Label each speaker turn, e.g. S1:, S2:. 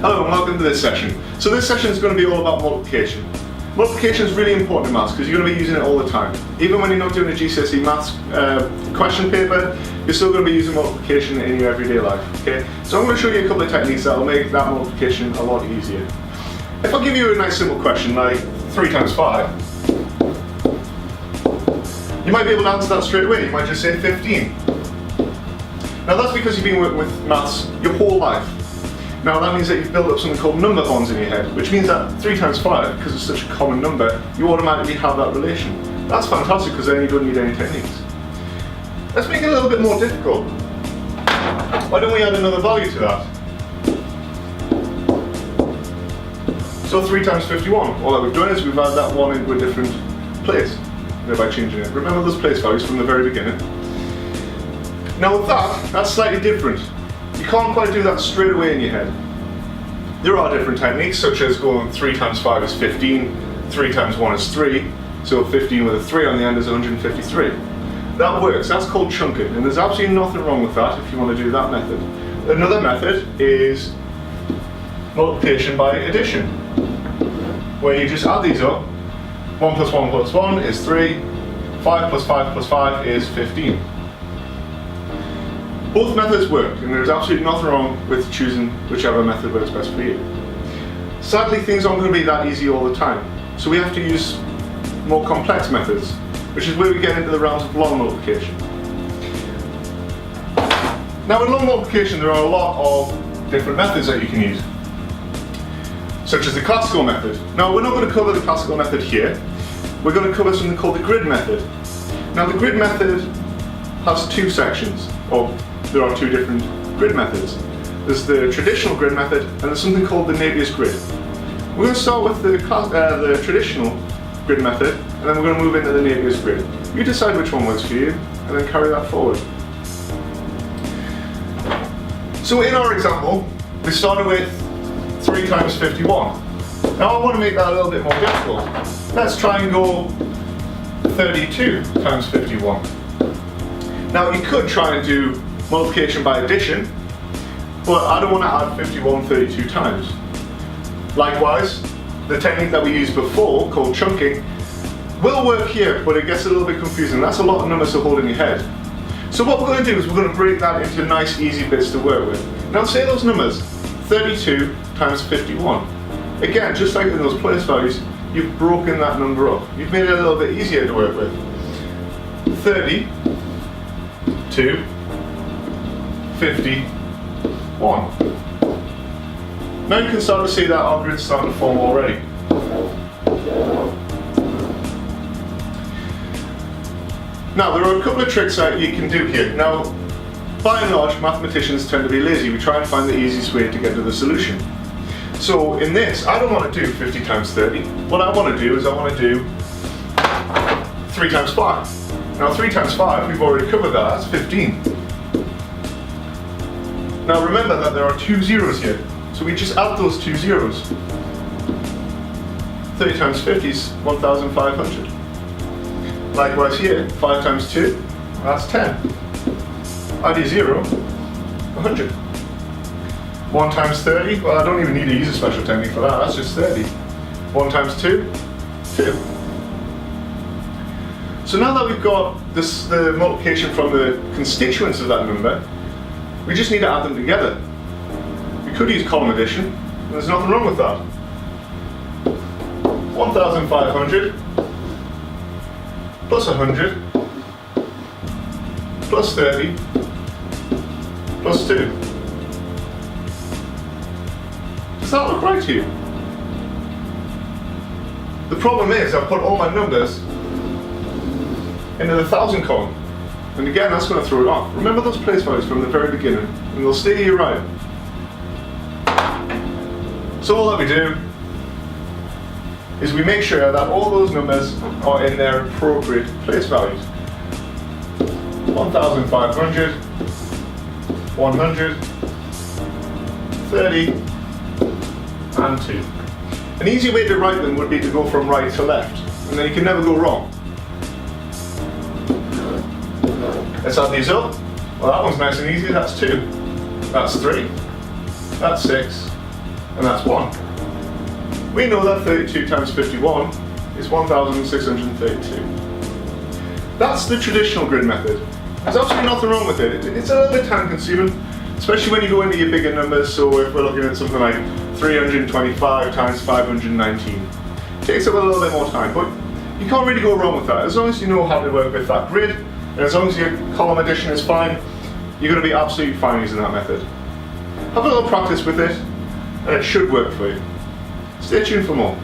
S1: Hello and welcome to this session. So this session is going to be all about multiplication. Multiplication is really important in maths because you're going to be using it all the time. Even when you're not doing a GCSE Maths question paper, you're still going to be using multiplication in your everyday life. Okay? So I'm going to show you a couple of techniques that will make that multiplication a lot easier. If I give you a nice simple question like 3 times 5, you might be able to answer that straight away. You might just say 15. Now that's because you've been working with maths your whole life. Now that means that you've built up something called number bonds in your head, which means that 3 times 5, because it's such a common number, you automatically have that relation. That's fantastic because then you don't need any techniques. Let's make it a little bit more difficult. Why don't we add another value to that? So 3 times 51. All that we've done is we've added that 1 into a different place, thereby changing it. Remember those place values from the very beginning. Now with that, that's slightly different. You can't quite do that straight away in your head. There are different techniques, such as going 3 times 5 is 15, 3 times 1 is 3, so 15 with a 3 on the end is 153. That works, that's called chunking, and there's absolutely nothing wrong with that if you want to do that method. Another method is multiplication by addition, where you just add these up. 1 plus 1 plus 1 is 3, 5 plus 5 plus 5 is 15. Both methods work, and there's absolutely nothing wrong with choosing whichever method works best for you. Sadly, things aren't going to be that easy all the time, so we have to use more complex methods, which is where we get into the realms of long multiplication. Now in long multiplication there are a lot of different methods that you can use, such as the classical method. Now we're not going to cover the classical method here, we're going to cover something called the grid method. Now the grid method has two sections, or there are two different grid methods. There's the traditional grid method and there's something called the Napier's grid. We're going to start with the traditional grid method and then we're going to move into the Napier's grid. You decide which one works for you and then carry that forward. So in our example, we started with 3 times 51. Now I want to make that a little bit more difficult. Let's try and go 32 times 51. Now you could try and do multiplication by addition, but I don't want to add 51 32 times. Likewise, the technique that we used before, called chunking, will work here, but it gets a little bit confusing. That's a lot of numbers to hold in your head. So what we're going to do is we're going to break that into nice, easy bits to work with. Now say those numbers, 32 times 51. Again, just like in those place values, you've broken that number up. You've made it a little bit easier to work with. 30 to 51. Now you can start to see that our grid's starting to form already. Now there are a couple of tricks that you can do here. Now, by and large, mathematicians tend to be lazy. We try and find the easiest way to get to the solution. So in this, I don't want to do 50 times 30. What I want to do is I want to do 3 times 5. Now 3 times 5, we've already covered that, that's 15. Now remember that there are 2 zeros here, so we just add those 2 zeros. 30 times 50 is 1,500. Likewise here, 5 times 2, that's 10. Add your 0, 100. 1 times 30, well I don't even need to use a special technique for that, that's just 30. 1 times 2, 2. So now that we've got the multiplication from the constituents of that number, we just need to add them together. We could use column addition, and there's nothing wrong with that. 1,500 plus 100 plus 30 plus 2. Does that look right to you? The problem is I've put all my numbers into the 1,000 column. And again, that's going to throw it off. Remember those place values from the very beginning, and they'll stay here right. So all that we do is we make sure that all those numbers are in their appropriate place values. 1,500, 100, 30, and 2. An easy way to write them would be to go from right to left, and then you can never go wrong. Let's add these up. Well, that one's nice and easy, that's 2. That's 3. That's 6. and that's 1. We know that 32 times 51 is 1,632. That's the traditional grid method. There's absolutely nothing wrong with it. It's a little bit time consuming, especially when you go into your bigger numbers. So if we're looking at something like 325 times 519, it takes up a little bit more time, but you can't really go wrong with that. As long as you know how to work with that grid, and as long as your column addition is fine, you're going to be absolutely fine using that method. Have a little practice with it, and it should work for you. Stay tuned for more.